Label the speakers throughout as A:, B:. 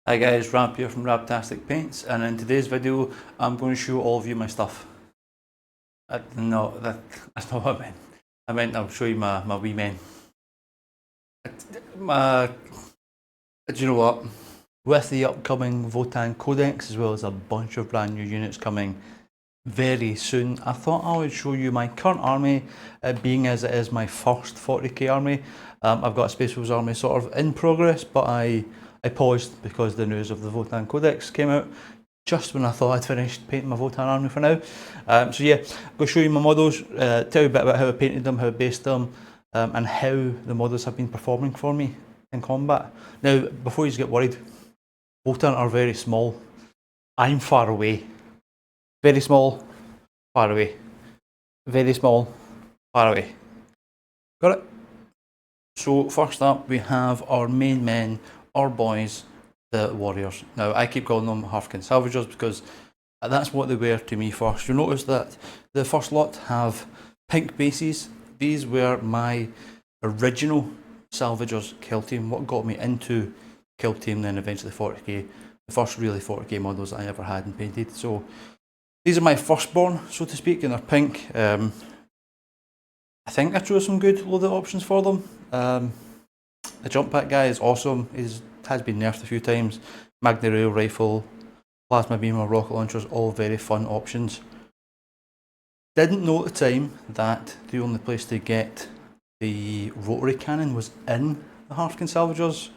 A: Hi guys, Ramp here from Raptastic Paints, and in today's video I'm going to show all of you my stuff. No, that's not what I meant. I meant I'll show you my wee men. Do you know what? With the upcoming Votann Codex, as well as a bunch of brand new units coming very soon, I thought I would show you my current army, being as it is my first 40k army. I've got a Space Wolves army sort of in progress, but I paused because the news of the Votann Codex came out just when I thought I'd finished painting my Votann army for now. So yeah, I'm going to show you my models, tell you a bit about how I painted them, how I based them, and how the models have been performing for me in combat. Now, before you get worried, Votann are very small. I'm far away. Very small, far away. Very small, far away. Got it? So first up we have our main men, our boys, the warriors. Now I keep calling them Hecaton salvagers because that's what they were to me first. You'll notice that the first lot have pink bases. These were my original salvagers kill team, what got me into kill team, then eventually 40k, the first really 40k models I ever had and painted. So these are my firstborn, so to speak, and they're pink. I think I chose some good loadout options for them. The jump pack guy is awesome. He has been nerfed a few times. Magna Rail rifle, plasma beam or rocket launchers, all very fun options. Didn't know at the time that the only place to get the rotary cannon was in the Hecaton salvagers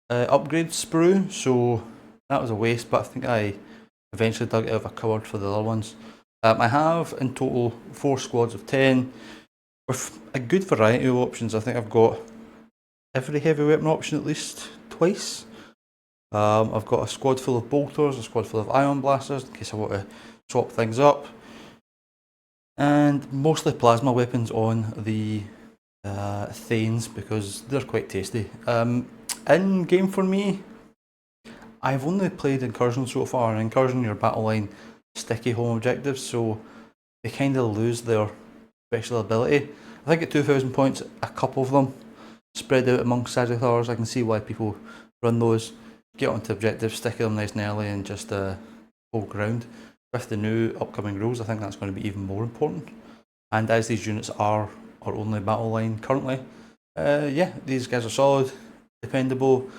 A: upgrade sprue, so that was a waste, but I think I eventually dug it out of a cupboard for the other ones. I have in total 4 squads of 10 with a good variety of options. I think I've got every heavy weapon option at least twice. I've got a squad full of bolters, a squad full of ion blasters in case I want to swap things up, and mostly plasma weapons on the Thanes because they're quite tasty. In game for me, I've only played Incursion so far, and Incursion, your battle line, sticky home objectives, so they kind of lose their special ability. I think at 2,000 points, a couple of them spread out amongst Sagittars. I can see why people run those, get onto objectives, stick them nice and early, and just hold ground. With the new upcoming rules, I think that's going to be even more important. And as these units are our only battle line currently, yeah, these guys are solid, dependable.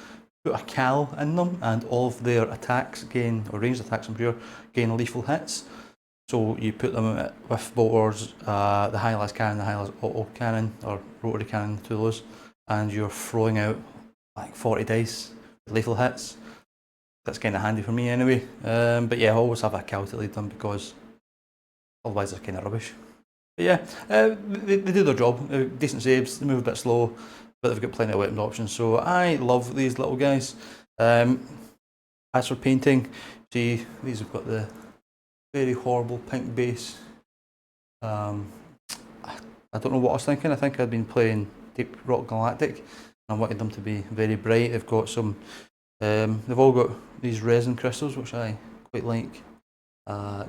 A: Put a cal in them, and all of their attacks gain, or ranged attacks I'm sure, gain lethal hits. So you put them with bolters, the high las cannon, the high las auto cannon, or rotary cannon, two of those, and you're throwing out like 40 dice with lethal hits. That's kind of handy for me anyway. But yeah, I always have a cal to lead them because otherwise they're kind of rubbish. But yeah, they do their job. Decent saves, they move a bit slow, but they've got plenty of weapon options. So I love these little guys. As for painting, see, these have got the very horrible pink base. I don't know what I was thinking. I think I'd been playing Deep Rock Galactic, and I wanted them to be very bright. They've got some, they've all got these resin crystals, which I quite like.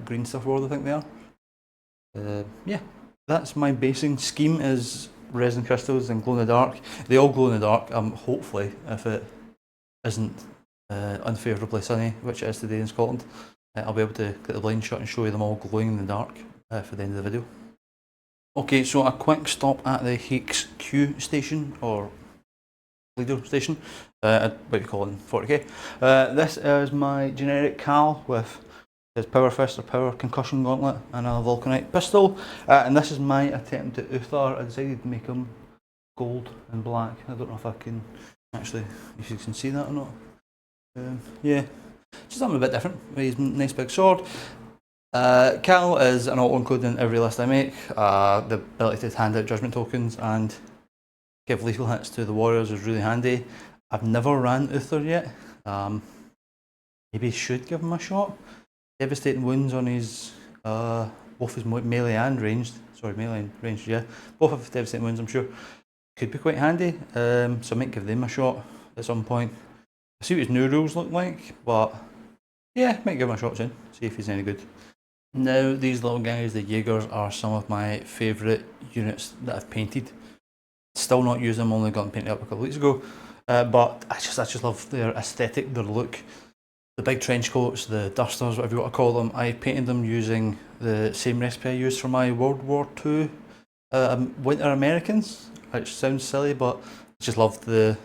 A: Green stuff world, I think they are. Yeah, that's my basing scheme, is resin crystals and glow in the dark. They all glow in the dark. Hopefully, if it isn't unfavourably sunny, which it is today in Scotland, I'll be able to get the blind shut and show you them all glowing in the dark for the end of the video. Okay, so a quick stop at the HQ station, or leader station, what do you call it in 40k. This is my generic cal with his power fist or power concussion gauntlet and a vulcanite pistol, and this is my attempt at Uthar. I decided to make him gold and black. I don't know if I can actually, if you can see that or not. Yeah, just something a bit different. He's a nice big sword. Cal is an auto-include in every list I make. The ability to hand out judgment tokens and give lethal hits to the warriors is really handy. I've never ran Uthar yet. Maybe should give him a shot. Devastating wounds on his both his melee and ranged. Sorry, melee and ranged, yeah. Both have devastating wounds, I'm sure. Could be quite handy. So I might give them a shot at some point. I see what his new rules look like, but yeah, might give him a shot soon. See if he's any good. Now, these little guys, the Jagers, are some of my favourite units that I've painted. Still not used them, only got them painted up a couple of weeks ago. but I just love their aesthetic, their look. The big trench coats, the dusters, whatever you want to call them, I painted them using the same recipe I used for my World War II Winter Americans, which sounds silly, but I just loved the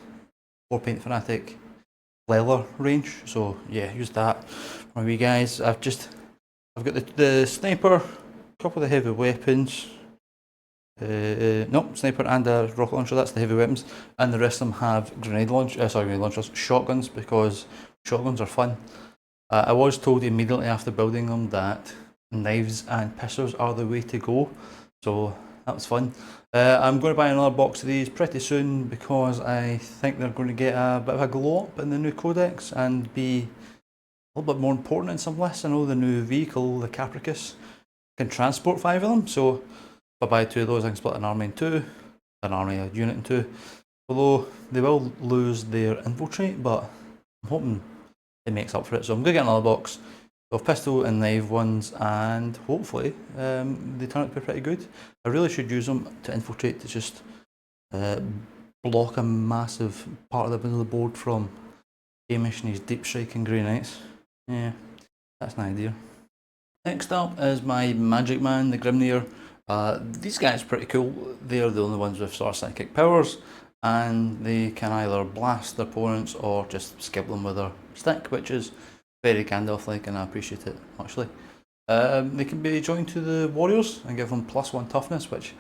A: War Paint Fanatic leather range. So yeah, used that for my wee guys. I've got the sniper, a couple of the heavy weapons. No, sniper and a rocket launcher, that's the heavy weapons, and the rest of them have grenade launchers, shotguns, because shotguns are fun. I was told immediately after building them that knives and pistols are the way to go, so that was fun. I'm going to buy another box of these pretty soon because I think they're going to get a bit of a glow up in the new Codex and be a little bit more important in some lists. I know the new vehicle, the Capricus, can transport 5 of them, so if I buy 2 of those I can split an army in 2, a unit in 2. Although they will lose their infiltrate, but I'm hoping it makes up for it. So I'm going to get another box of pistol and knife ones, and hopefully they turn out to be pretty good. I really should use them to infiltrate, to just block a massive part of the middle of the board from Hamish and his deep striking Grey Knights. Yeah, that's an idea. Next up is my Magic Man, the Grimnir. These guys are pretty cool. They're the only ones with sort of psychic powers, and they can either blast their opponents or just skip them with their stick, which is very Gandalf-like, and I appreciate it muchly. They can be joined to the warriors and give them +1 toughness, which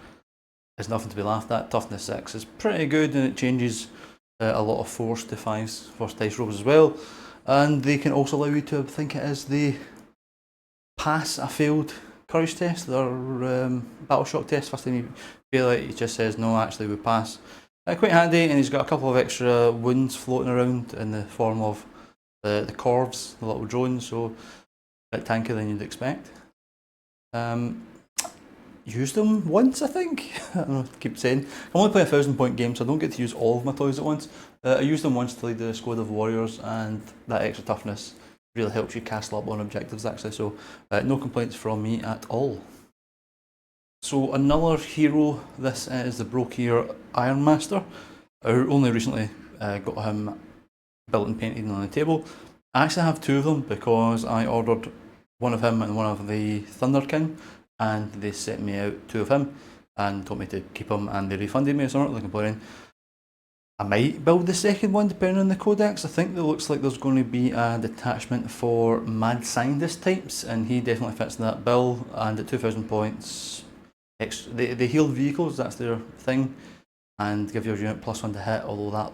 A: is nothing to be laughed at. Toughness 6 is pretty good, and it changes a lot of 4s to 5s, first dice rolls as well. And they can also allow you to think it is the pass a failed courage test or battle shock test. First time you feel like he just says no, actually we pass. Quite handy, and he's got a couple of extra wounds floating around in the form of the corvs, the little drones, so a bit tankier than you'd expect. Used them once, I think. I don't know, I keep saying. I only play a 1,000-point game, so I don't get to use all of my toys at once. I used them once to lead a squad of warriors, and that extra toughness really helps you castle up on objectives actually, so no complaints from me at all. So another hero, this is the Brokier Iron Master. I only recently got him built and painted on the table. I actually have 2 of them because I ordered one of him and one of the Thunderkin, and they sent me out 2 of him and told me to keep them, and they refunded me, so I'm not really complaining. I might build the second one depending on the Codex. I think it looks like there's going to be a detachment for mad scientist types, and he definitely fits in that bill. And at 2,000 points, they heal vehicles, that's their thing, and give your unit +1 to hit, although that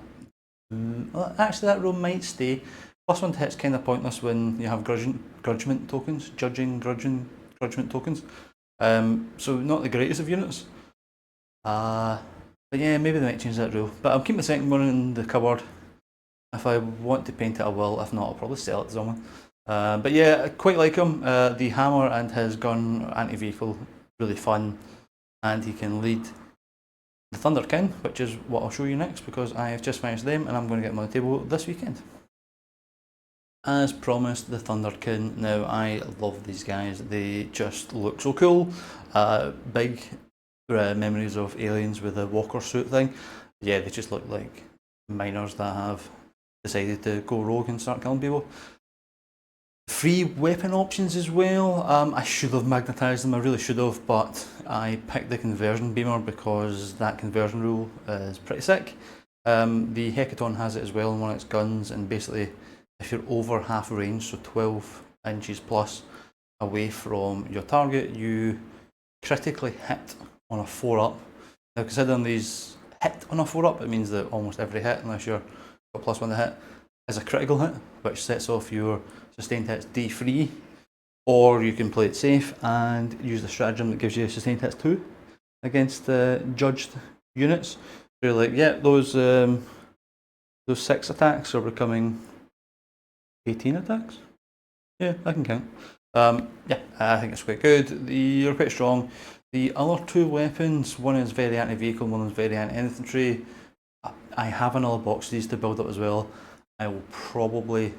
A: actually that rule might stay. +1 to hit's kind of pointless when you have grudgment tokens, grudgment tokens. So not the greatest of units. But yeah, maybe they might change that rule. But I'll keep the second one in the cupboard. If I want to paint it, I will. If not, I'll probably sell it to someone. But yeah, I quite like him. The hammer and his gun anti-vehicle, really fun. And he can lead the Thunderkin, which is what I'll show you next, because I have just finished them and I'm going to get them on the table this weekend. As promised, the Thunderkin. Now, I love these guys. They just look so cool. Big memories of aliens with a walker suit thing. Yeah, they just look like miners that have decided to go rogue and start killing people. Free weapon options as well. I should have magnetised them, I really should have, but I picked the conversion beamer because that conversion rule is pretty sick. The Hecaton has it as well in one of its guns, and basically if you're over half range, so 12 inches plus away from your target, you critically hit on a 4-up. Now considering these hit on a 4-up, it means that almost every hit, unless you're got +1 to hit, is a critical hit, which sets off your sustained hits D3, or you can play it safe and use the stratagem that gives you sustained hits 2 against judged units. So you're like, yeah, those 6 attacks are becoming 18 attacks? Yeah, I can count. Yeah, I think it's quite good. They're quite strong. The other 2 weapons, one is very anti-vehicle, one is very anti-infantry. I have another box of these to build up as well. I will probably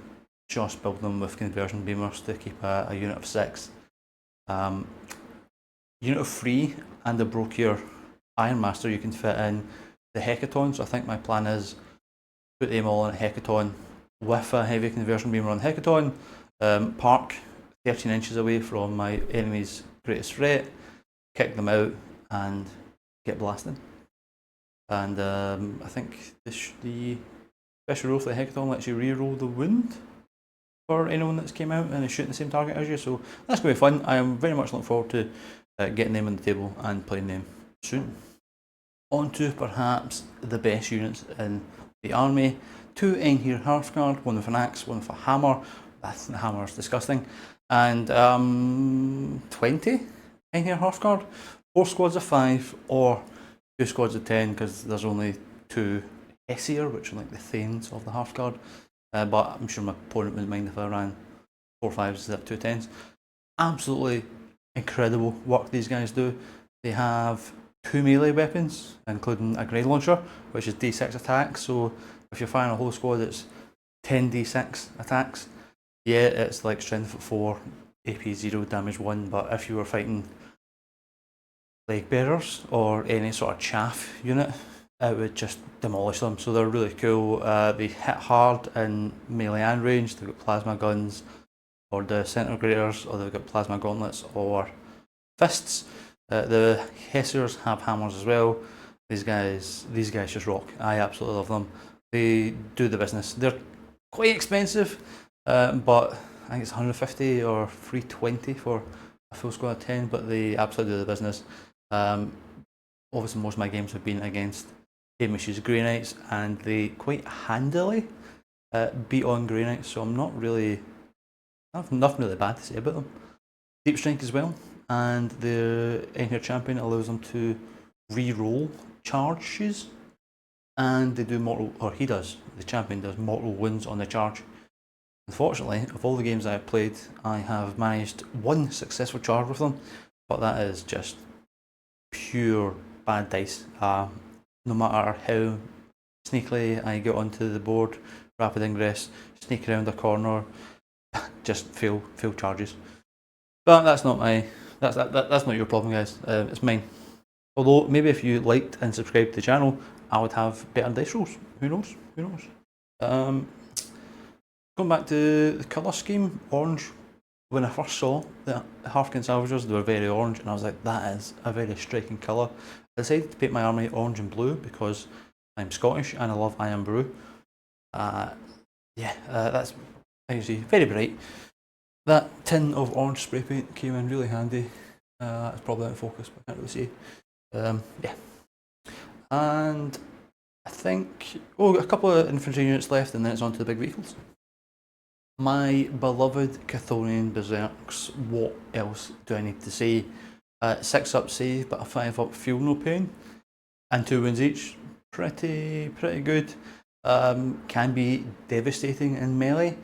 A: just build them with conversion beamers to keep a unit of 6. Unit of 3 and the Brokier Iron Master, you can fit in the Hecaton, so I think my plan is put them all in Hecaton with a heavy conversion beam on Hecaton, park 13 inches away from my enemy's greatest threat, kick them out, and get blasted. And I think the special rule for the Hecaton lets you re-roll the wound for anyone that's came out and is shooting the same target as you, so that's going to be fun. I am very much looking forward to getting them on the table and playing them soon. On to perhaps the best units in the army. 2 Einhir Hearthguard, one with an axe, one with a hammer. The hammer's disgusting. And 20 Einhir Hearthguard, 4 squads of 5 or 2 squads of 10, because there's only 2 Hessier, which are like the Thanes of the Hearthguard. But I'm sure my opponent wouldn't mind if I ran 4 5s instead of 2 10s. Absolutely incredible work these guys do. They have 2 melee weapons, including a grenade launcher, which is d6 attacks. So if you're firing a whole squad, it's 10 d6 attacks. Yeah, it's like strength 4, AP 0, damage 1. But if you were fighting Plague Bearers or any sort of chaff unit, it would just demolish them. So they're really cool. They hit hard in melee and range. They've got plasma guns or disintegrators, or they've got plasma gauntlets or fists. The Hessiers have hammers as well. These guys just rock. I absolutely love them. They do the business. They're quite expensive, but I think it's 150 or 320 for a full squad of 10, but they absolutely do the business. Obviously most of my games have been against Hamish's Grey Knights, and they quite handily beat on Grey Knights, so I have nothing really bad to say about them. Deep Strike as well, and the Einhir Champion allows them to re-roll charges, and they do mortal, or he does, the champion does mortal wounds on the charge. Unfortunately, of all the games I have played, I have managed 1 successful charge with them, but that is just pure bad dice. No matter how sneakily I get onto the board, rapid ingress, sneak around a corner, just fail charges. But that's not that's not your problem, guys. It's mine. Although maybe if you liked and subscribed to the channel, I would have better dice rolls. Who knows? Who knows? Going back to the colour scheme, orange. When I first saw the Hearthkin Salvagers, they were very orange, and I was like, that is a very striking colour. I decided to paint my army orange and blue because I'm Scottish and I love Iron Brew. That's, as you see, very bright. That tin of orange spray paint came in really handy. It's probably out of focus, but I can't really see. Yeah. And I think, a couple of infantry units left, and then it's on to the big vehicles. My beloved Chthonian Berserks, what else do I need to say? 6 up save, but a 5 up feel no pain, and 2 wounds each. Pretty good. Can be devastating in melee.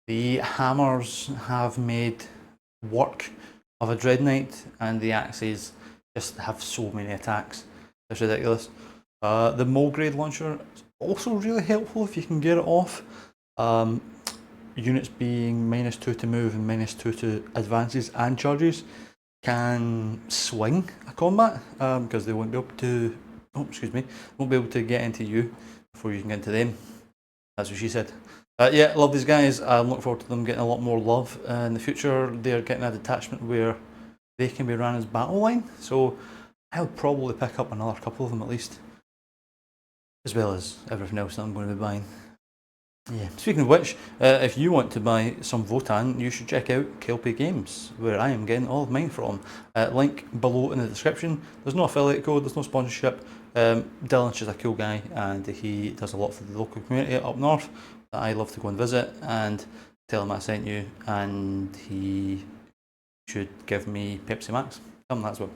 A: The hammers have made work of a Dread Knight, and the axes just have so many attacks. It's ridiculous. The Mulgrave launcher is also really helpful if you can get it off. Units being -2 to move and -2 to advances and charges can swing a combat because they won't be able to. Won't be able to get into you before you can get into them. That's what she said. Yeah, love these guys. I'm looking forward to them getting a lot more love in the future. They're getting a detachment where they can be run as battle line, so I'll probably pick up another couple of them at least, as well as everything else that I'm going to be buying. Yeah. Speaking of which, if you want to buy some Votann, you should check out Kelpie Games, where I am getting all of mine from. Link below in the description. There's no affiliate code, there's no sponsorship. Dylan's just a cool guy, and he does a lot for the local community up north that I love to go and visit, and tell him I sent you, and he should give me Pepsi Max. Tell him that as well.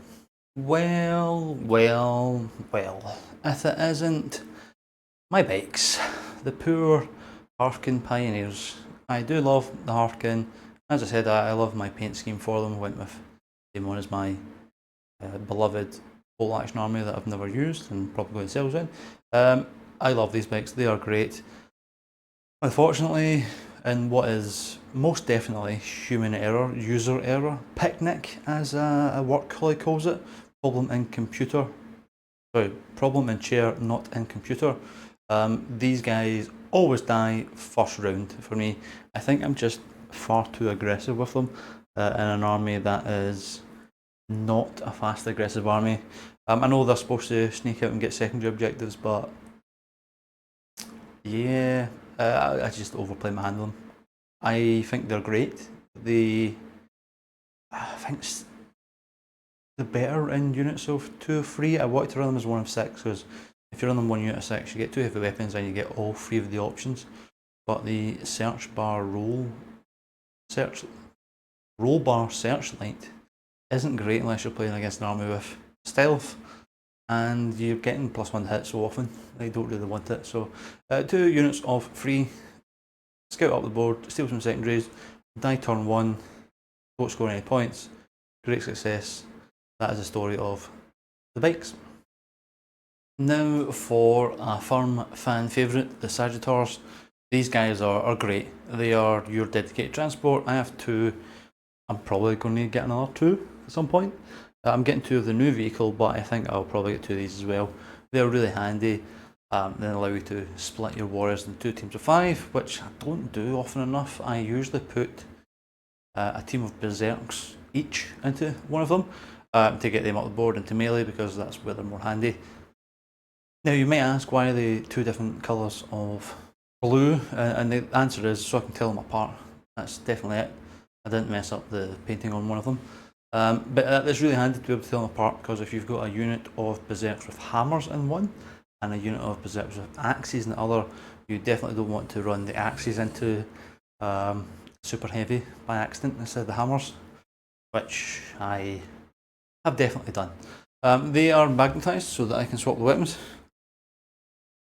A: Well, if it isn't my bikes, the poor Hearthkin pioneers. I do love the Hearthkin. As I said, I love my paint scheme for them. I went with them on as my beloved bolt action army that I've never used and probably going to sell soon. I love these bikes. They are great. Unfortunately, in what is most definitely human error, user error, picnic as a work colleague calls it, problem in chair, not in computer. These guys always die first round for me. I think I'm just far too aggressive with them in an army that is not a fast aggressive army. I know they're supposed to sneak out and get secondary objectives, but yeah, I just overplay my hand on them. I think they're great. I think they're better in units of 2 or 3. I wanted to run them as 1 of 6 because if you run them 1 unit of 6, you get 2 heavy weapons and you get all 3 of the options. But the search bar roll bar searchlight isn't great unless you're playing against an army with stealth, and you're getting +1 hit so often. I don't really want it. So 2 units of 3, scout up the board, steal some secondaries, die turn 1, don't score any points, great success. That is the story of the bikes. Now for a firm fan favourite, the Sagittars. These guys are great. They are your dedicated transport. I have 2. I'm probably going to get another 2 at some point. I'm getting 2 of the new vehicle, but I think I'll probably get 2 of these as well. They're really handy. They allow you to split your warriors into 2 teams of 5, which I don't do often enough. I usually put a team of Berserks each into one of them to get them up the board into melee, because that's where they're more handy. Now you might ask, why are they 2 different colours of blue? And the answer is so I can tell them apart. That's definitely it. I didn't mess up the painting on one of them. But it's really handy to be able to tell them apart, because if you've got a unit of Berserks with hammers in one and a unit of Berserks with axes in the other, you definitely don't want to run the axes into super heavy by accident instead of the hammers, which I have definitely done. They are magnetised so that I can swap the weapons.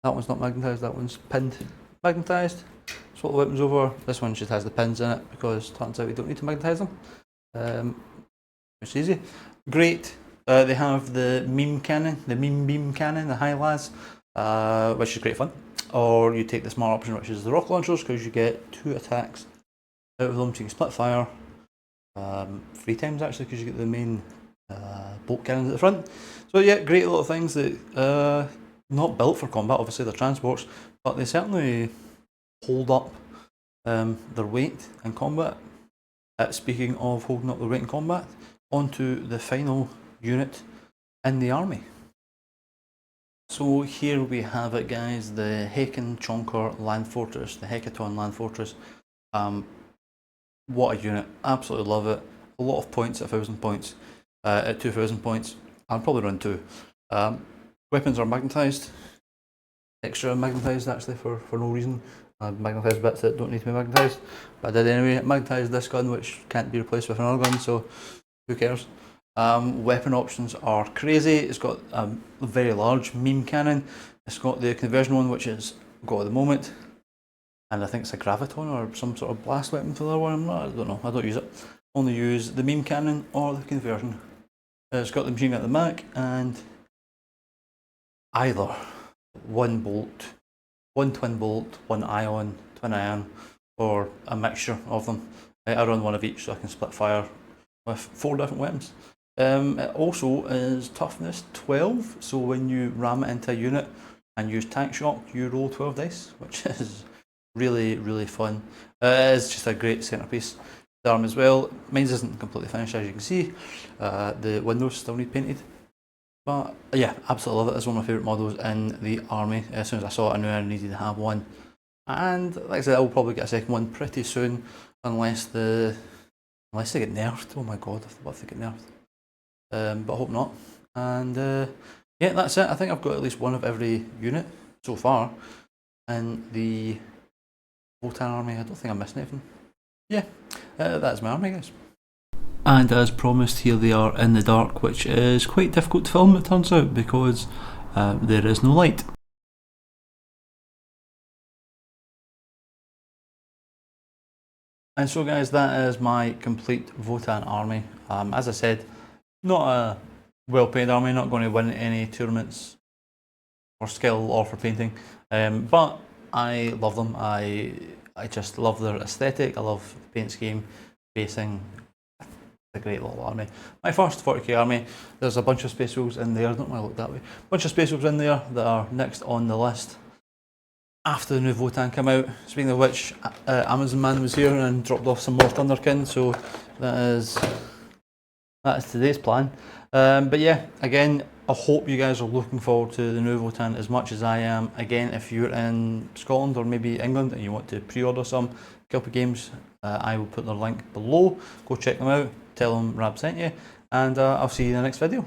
A: That one's not magnetised, that one's pinned. Magnetised, swap the weapons over. This one just has the pins in it because it turns out we don't need to magnetise them. It's easy. Great. They have the meme cannon, the meme beam cannon, the high las, which is great fun. Or you take the smart option, which is the rocket launchers, because you get 2 attacks out of them, so you can split fire 3 times actually, because you get the main bolt cannons at the front. So yeah, great little things that not built for combat. Obviously they're transports, but they certainly hold up their weight in combat. Speaking of holding up their weight in combat, onto the final unit in the army. So here we have it, guys, the Hecaton Chonker Land Fortress, the Hecaton Land Fortress. What a unit, absolutely love it. A lot of points at 1,000 points. At 2,000 points, I'll probably run 2. Weapons are magnetised, extra magnetised actually for no reason. Magnetised bits that don't need to be magnetised, but I did anyway. Magnetised this gun, which can't be replaced with another gun, so who cares. Weapon options are crazy. It's got a very large meme cannon. It's got the conversion one, which is got at the moment, and I think it's a graviton or some sort of blast weapon for the other one. I don't know, I don't use it. Only use the meme cannon or the conversion. It's got the machine gun at the back, and either 1 bolt, 1 twin bolt, 1 ion, twin ion, or a mixture of them. I run 1 of each so I can split fire with 4 different weapons. It also is toughness 12, so when you ram it into a unit and use tank shock, you roll 12 dice, which is really, really fun. It's just a great centrepiece. The arm as well. Mine isn't completely finished, as you can see. The windows still need painted. But yeah, absolutely love it. It's one of my favourite models in the army. As soon as I saw it, I knew I needed to have one. And like I said, I will probably get a second one pretty soon, unless they get nerfed. Oh my god, what if they get nerfed? But I hope not. And yeah, that's it. I think I've got at least one of every unit so far in the Votann army. I don't think I'm missing anything. Yeah, that's my army, guys. And as promised, here they are in the dark, which is quite difficult to film, it turns out, because there is no light. And so guys, that is my complete Votann army. As I said, not a well-paid army, not going to win any tournaments for skill or for painting, but I love them. I just love their aesthetic. I love the paint scheme, basing. A great little army. My first 40k army. There's a bunch of Space Wolves in there. I don't want to look that way. A bunch of Space Wolves in there that are next on the list. after the new Votann came out. Speaking of which, Amazon Man was here and dropped off some more Thunderkin, so that is today's plan. But yeah, again, I hope you guys are looking forward to the new Votann as much as I am. Again, if you're in Scotland or maybe England and you want to pre-order some couple of games, I will put the link below. Go check them out, tell them Rab sent you, and I'll see you in the next video.